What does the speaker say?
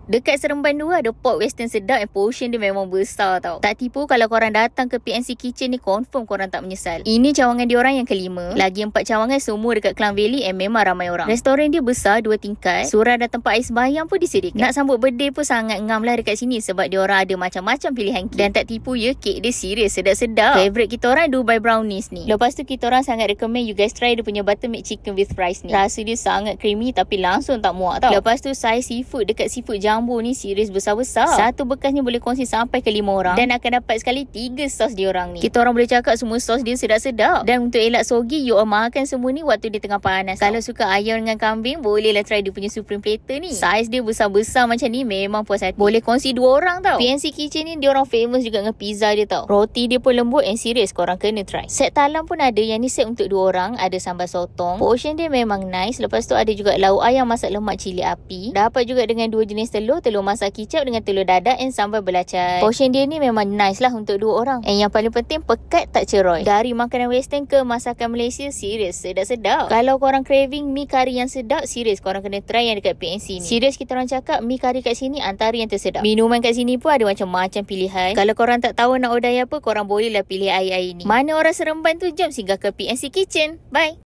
Dekat Seremban 2 ada pot western sedap and portion dia memang besar tau. Tak tipu kalau korang datang ke PNC Kitchen ni, confirm korang tak menyesal. Ini cawangan diorang yang kelima. Lagi 4 cawangan semua dekat Klang Valley and memang ramai orang. Restoran dia besar 2 tingkat. Surau dan tempat air sembahyang pun disediakan. Nak sambut birthday pun sangat ngam lah dekat sini sebab diorang ada macam-macam pilihan kek. Dan tak tipu ya, kek dia serius sedap-sedap. Favorite kita orang Dubai brownies ni. Lepas tu kita orang sangat recommend you guys try dia punya buttermilk chicken with fries ni. Rasa dia sangat creamy tapi langsung tak muak tau. Lepas tu saiz seafood dekat seafood jumbo ni serius besar-besar. Satu bekasnya boleh kongsi sampai ke 5 orang. Dan akan dapat sekali 3 sos diorang ni. Kita orang boleh cakap semua sos dia sedap-sedap. Dan untuk elak sogi, you all makan semua ni waktu dia tengah panas. Kalau suka ayam dengan kambing, bolehlah try dia punya supreme platter ni. Saiz dia besar-besar macam ni memang puas hati. Boleh kongsi 2 orang tau. PNC Kitchen ni diorang famous juga dengan pizza dia tau. Roti dia pun lembut and serius, korang kena try. Set talam pun ada, yang ni set untuk 2 orang. Ada sambal sotong. Portion dia memang nice. Lepas tu ada juga lauk ayam masak lemak cili api. Dapat juga dengan 2 jenis telur masak kicap dengan telur dadak and sambal belacan. Portion dia ni memang nice lah untuk 2 orang. And yang paling penting, pekat tak ceroy. Dari makanan western ke masakan Malaysia, serius sedap-sedap. Kalau korang craving mi kari yang sedap, serius korang kena try yang dekat PNC ni. Serius kita orang cakap mi kari kat sini antara yang tersedap. Minuman kat sini pun ada macam-macam pilihan. Kalau korang tak tahu nak order apa, korang bolehlah pilih air-air ni. Mana orang Seremban tu, jom singgah ke PNC Kitchen. Bye.